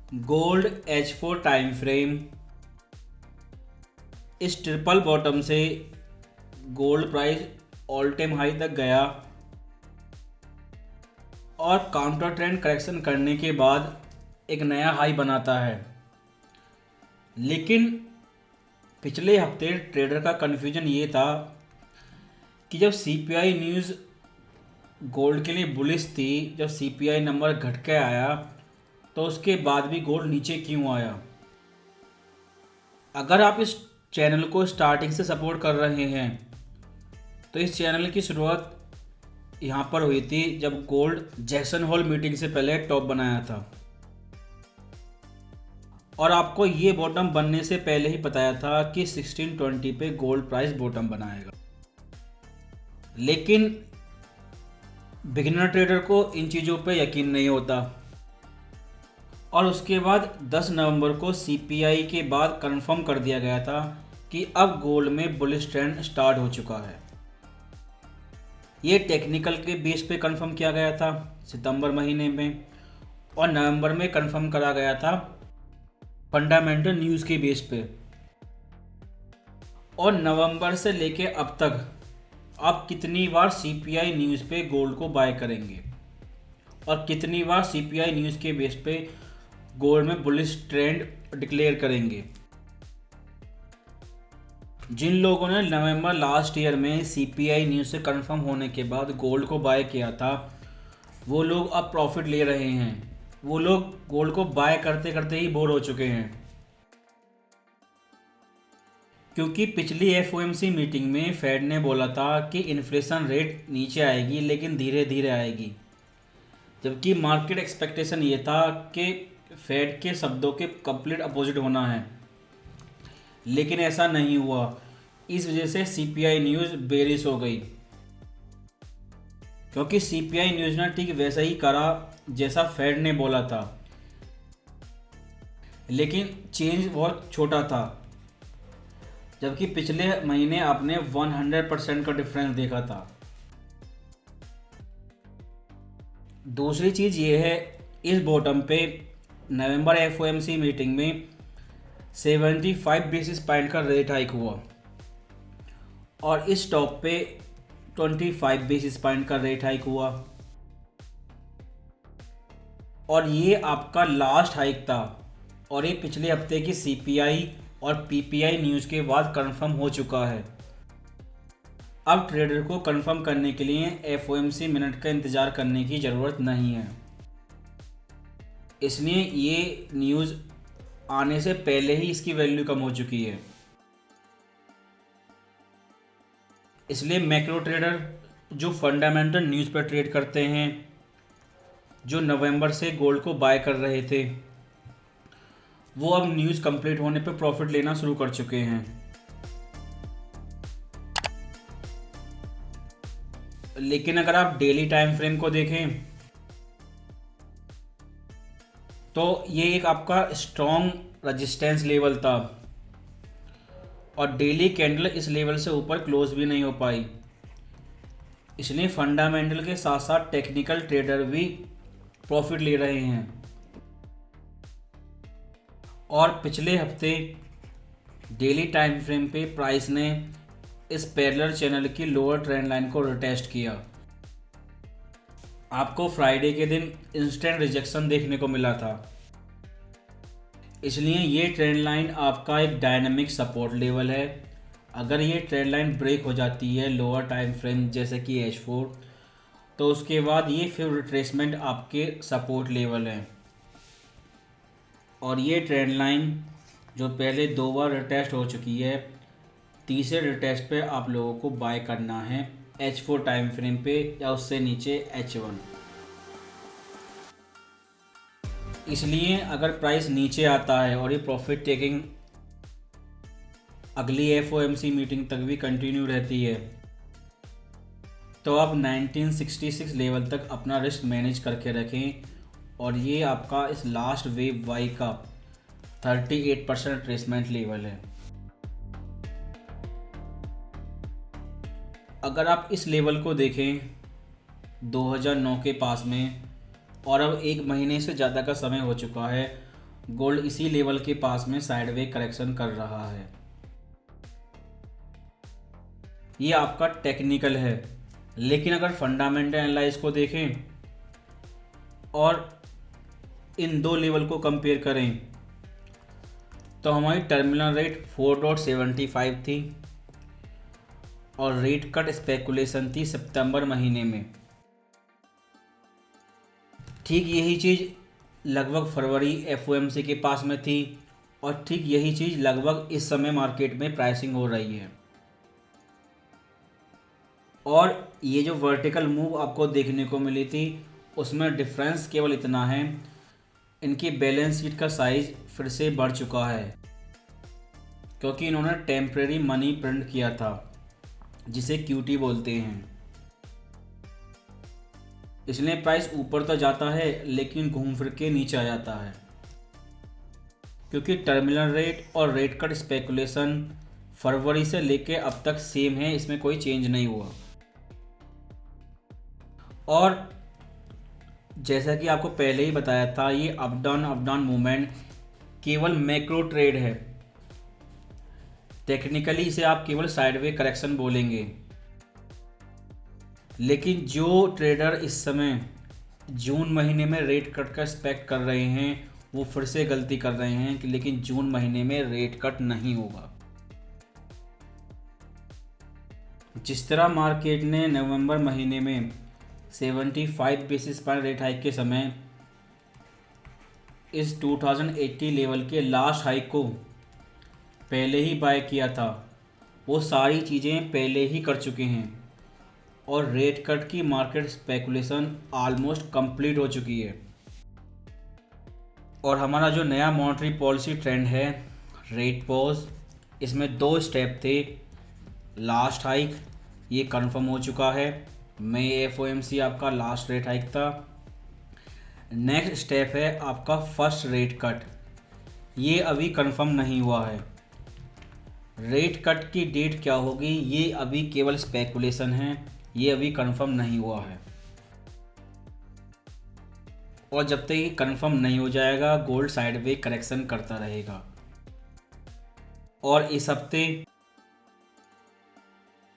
Gold H4 time frame, इस triple bottom से gold price all time high तक गया और काउंटर ट्रेंड करेक्शन करने के बाद एक नया हाई बनाता है। लेकिन पिछले हफ्ते ट्रेडर का कन्फ्यूजन ये था कि जब सीपीआई न्यूज़ गोल्ड के लिए बुलिश थी, जब सीपीआई नंबर घट के आया तो उसके बाद भी गोल्ड नीचे क्यों आया। अगर आप इस चैनल को स्टार्टिंग से सपोर्ट कर रहे हैं तो इस चैनल की शुरुआत यहाँ पर हुई थी जब गोल्ड जैक्सन होल मीटिंग से पहले टॉप बनाया था और आपको ये बॉटम बनने से पहले ही बताया था कि 1620 पे गोल्ड प्राइस बॉटम बनाएगा। लेकिन बिगिनर ट्रेडर को इन चीज़ों पे यकीन नहीं होता और उसके बाद 10 नवंबर को सीपीआई के बाद कंफर्म कर दिया गया था कि अब गोल्ड में बुलिश ट्रेंड स्टार्ट हो चुका है। ये टेक्निकल के बेस पे कंफर्म किया गया था सितंबर महीने में और नवंबर में कंफर्म करा गया था फंडामेंटल न्यूज़ के बेस पे। और नवंबर से लेके अब तक आप कितनी बार सीपीआई न्यूज़ पे गोल्ड को बाय करेंगे और कितनी बार सीपीआई न्यूज़ के बेस पे गोल्ड में बुलिश ट्रेंड डिक्लेयर करेंगे। जिन लोगों ने नवंबर लास्ट ईयर में सीपीआई न्यूज़ से कंफर्म होने के बाद गोल्ड को बाय किया था वो लोग अब प्रॉफिट ले रहे हैं। वो लोग गोल्ड को बाय करते करते ही बोर हो चुके हैं क्योंकि पिछली एफओएमसी मीटिंग में फेड ने बोला था कि इन्फ्लेशन रेट नीचे आएगी लेकिन धीरे धीरे आएगी, जबकि मार्केट एक्सपेक्टेशन ये था कि फेड के शब्दों के कंप्लीट अपोजिट होना है। लेकिन ऐसा नहीं हुआ। इस वजह से सीपीआई न्यूज़ बेरिश हो गई क्योंकि सीपीआई न्यूज़ ने ठीक वैसा ही करा जैसा फेड ने बोला था, लेकिन चेंज बहुत छोटा था। जबकि पिछले महीने आपने 100% का डिफरेंस देखा था। दूसरी चीज़ ये है, इस बॉटम पे नवंबर एफओएमसी मीटिंग में 75 बेसिस पॉइंट का रेट हाइक हुआ और इस टॉप पे 25 बेसिस पॉइंट का रेट हाइक हुआ और ये आपका लास्ट हाइक था और ये पिछले हफ्ते की सीपीआई और पीपीआई न्यूज़ के बाद कंफर्म हो चुका है। अब ट्रेडर को कंफर्म करने के लिए एफओएमसी मिनट का इंतज़ार करने की ज़रूरत नहीं है, इसलिए ये न्यूज़ आने से पहले ही इसकी वैल्यू कम हो चुकी है। इसलिए मैक्रो ट्रेडर जो फंडामेंटल न्यूज़ पर ट्रेड करते हैं, जो नवंबर से गोल्ड को बाय कर रहे थे, वो अब न्यूज़ कंप्लीट होने पर प्रॉफिट लेना शुरू कर चुके हैं। लेकिन अगर आप डेली टाइम फ्रेम को देखें तो ये एक आपका स्ट्रॉन्ग रेजिस्टेंस लेवल था और डेली कैंडल इस लेवल से ऊपर क्लोज भी नहीं हो पाई। इसलिए फंडामेंटल के साथ साथ टेक्निकल ट्रेडर भी प्रॉफिट ले रहे हैं। और पिछले हफ्ते डेली टाइम फ्रेम पे प्राइस ने इस पैरेलल चैनल की लोअर ट्रेंड लाइन को रिटेस्ट किया। आपको फ्राइडे के दिन इंस्टेंट रिजेक्शन देखने को मिला था, इसलिए ये ट्रेंड लाइन आपका एक डायनामिक सपोर्ट लेवल है। अगर ये ट्रेंड लाइन ब्रेक हो जाती है लोअर टाइम फ्रेम जैसे कि H4, तो उसके बाद ये फिर रिट्रेसमेंट आपके सपोर्ट लेवल है और ये ट्रेंड लाइन जो पहले 2 बार रिटेस्ट हो चुकी है, तीसरे रिटेस्ट पे आप लोगों को बाय करना है H4 टाइम फ्रेम पे या उससे नीचे H1। इसलिए अगर प्राइस नीचे आता है और ये प्रॉफिट टेकिंग अगली एफओएमसी मीटिंग तक भी कंटिन्यू रहती है तो आप 1966 लेवल तक अपना रिस्क मैनेज करके रखें और ये आपका इस लास्ट वेव वाई का 38% ट्रेसमेंट लेवल है। अगर आप इस लेवल को देखें 2009 के पास में और अब 1 महीने से ज़्यादा का समय हो चुका है गोल्ड इसी लेवल के पास में साइडवे करेक्शन कर रहा है। ये आपका टेक्निकल है, लेकिन अगर फंडामेंटल एनालाइज को देखें और इन दो लेवल को कंपेयर करें तो हमारी टर्मिनल रेट 4.75 थी और रेट कट स्पेकुलेशन थी सितंबर महीने में। ठीक यही चीज़ लगभग फरवरी एफओएमसी के पास में थी और ठीक यही चीज़ लगभग इस समय मार्केट में प्राइसिंग हो रही है। और ये जो वर्टिकल मूव आपको देखने को मिली थी उसमें डिफरेंस केवल इतना है, इनकी बैलेंस शीट का साइज फिर से बढ़ चुका है क्योंकि इन्होंने टेम्परेरी मनी प्रिंट किया था जिसे क्यूटी बोलते हैं। इसलिए प्राइस ऊपर तो जाता है लेकिन घूम फिर के नीचे आ जाता है क्योंकि टर्मिनल रेट और रेट कट स्पेकुलेशन फरवरी से लेके अब तक सेम है, इसमें कोई चेंज नहीं हुआ। और जैसा कि आपको पहले ही बताया था, ये अप डाउन मूवमेंट केवल मैक्रो ट्रेड है। टेक्निकली इसे आप केवल साइडवे करेक्शन बोलेंगे, लेकिन जो ट्रेडर इस समय जून महीने में रेट कट का एक्सपेक्ट कर रहे हैं वो फिर से गलती कर रहे हैं कि लेकिन जून महीने में रेट कट नहीं होगा। जिस तरह मार्केट ने नवंबर महीने में 75 बेसिस पॉइंट रेट हाइक के समय इस 2080 लेवल के लास्ट हाइक को पहले ही बाय किया था, वो सारी चीज़ें पहले ही कर चुके हैं और रेट कट की मार्केट स्पेकुलेशन ऑलमोस्ट कंप्लीट हो चुकी है। और हमारा जो नया मॉनेटरी पॉलिसी ट्रेंड है रेट पॉज, इसमें 2 स्टेप थे। लास्ट हाइक ये कंफर्म हो चुका है, मई एफओएमसी आपका लास्ट रेट हाइक था। नेक्स्ट स्टेप है आपका फर्स्ट रेट कट, ये अभी कंफर्म नहीं हुआ है। रेट कट की डेट क्या होगी ये अभी केवल स्पेकुलेशन है, ये अभी कंफर्म नहीं हुआ है। और जब तक ये कंफर्म नहीं हो जाएगा गोल्ड साइडवे करेक्शन करता रहेगा। और इस हफ्ते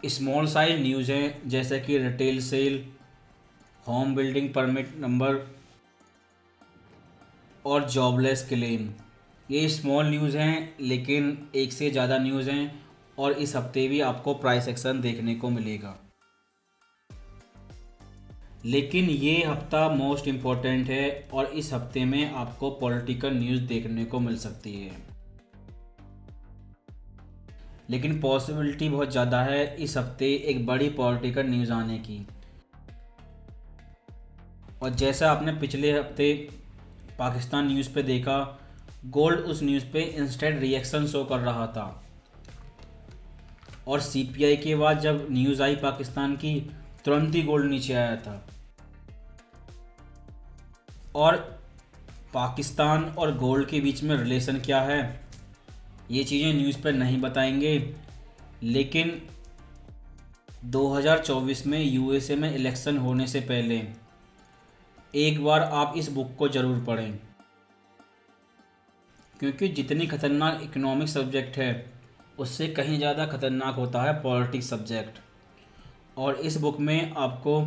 स्मॉल साइज न्यूज़ हैं जैसे कि retail sale, home building permit number और जॉबलेस क्लेम। ये स्मॉल न्यूज़ हैं लेकिन एक से ज़्यादा न्यूज़ हैं और इस हफ्ते भी आपको प्राइस एक्शन देखने को मिलेगा। लेकिन ये हफ्ता मोस्ट इम्पॉर्टेंट है और इस हफ्ते में आपको पॉलिटिकल न्यूज़ देखने को मिल सकती है, लेकिन पॉसिबिलिटी बहुत ज़्यादा है इस हफ्ते एक बड़ी पॉलिटिकल न्यूज़ आने की। और जैसा आपने पिछले हफ्ते पाकिस्तान न्यूज़ पे देखा, गोल्ड उस न्यूज़ पे इंस्टेंट रिएक्शन शो कर रहा था और सीपीआई के बाद जब न्यूज़ आई पाकिस्तान की तुरंत ही गोल्ड नीचे आया था। और पाकिस्तान और गोल्ड के बीच में रिलेशन क्या है ये चीज़ें न्यूज़ पर नहीं बताएंगे, लेकिन 2024 में यूएसए में इलेक्शन होने से पहले एक बार आप इस बुक को ज़रूर पढ़ें क्योंकि जितनी खतरनाक इकोनॉमिक सब्जेक्ट है उससे कहीं ज़्यादा खतरनाक होता है पॉलिटिक्स सब्जेक्ट। और इस बुक में आपको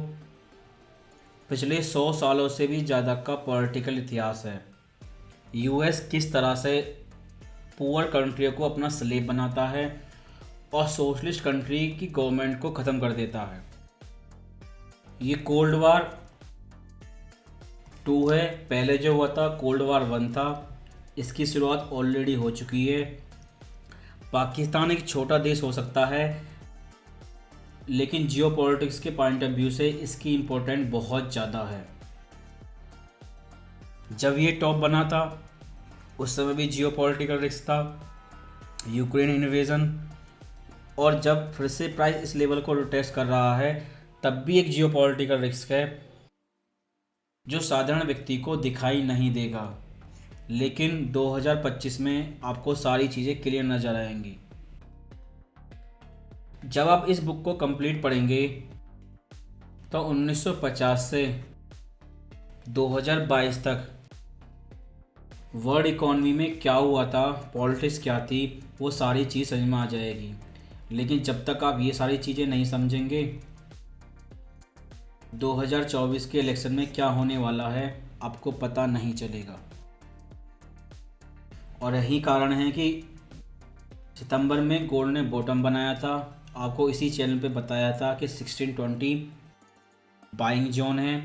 पिछले 100 सालों से भी ज़्यादा का पॉलिटिकल इतिहास है। यूएस किस तरह से पुअर कंट्री को अपना स्लेव बनाता है और सोशलिस्ट कंट्री की गवर्नमेंट को ख़त्म कर देता है। ये कोल्ड वार 2 है, पहले जो हुआ था कोल्ड वार 1 था, इसकी शुरुआत ऑलरेडी हो चुकी है। पाकिस्तान एक छोटा देश हो सकता है लेकिन जियोपॉलिटिक्स के पॉइंट ऑफ व्यू से इसकी इम्पोर्टेंट बहुत ज़्यादा है। जब ये टॉप बना था उस समय भी जियोपॉलिटिकल रिस्क था, यूक्रेन इन्वेजन, और जब फिर से प्राइस इस लेवल को रिटेस्ट कर रहा है तब भी एक जियोपॉलिटिकल रिस्क है जो साधारण व्यक्ति को दिखाई नहीं देगा, लेकिन 2025 में आपको सारी चीज़ें क्लियर नज़र आएंगी। जब आप इस बुक को कंप्लीट पढ़ेंगे तो 1950 से 2022 तक वर्ल्ड इकॉनमी में क्या हुआ था, पॉलिटिक्स क्या थी, वो सारी चीज़ समझ में आ जाएगी। लेकिन जब तक आप ये सारी चीज़ें नहीं समझेंगे, 2024 के इलेक्शन में क्या होने वाला है आपको पता नहीं चलेगा। और यही कारण है कि सितंबर में गोल्ड ने बॉटम बनाया था। आपको इसी चैनल पे बताया था कि 1620 बाइंग जोन है,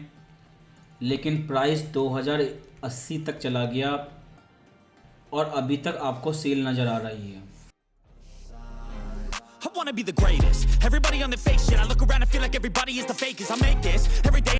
लेकिन प्राइस 2080 तक चला गया और अभी तक आपको सेल नज़र आ रही है। I wanna be the greatest. Everybody on the fake shit. I look around and feel like everybody is the fakest. I make this every day.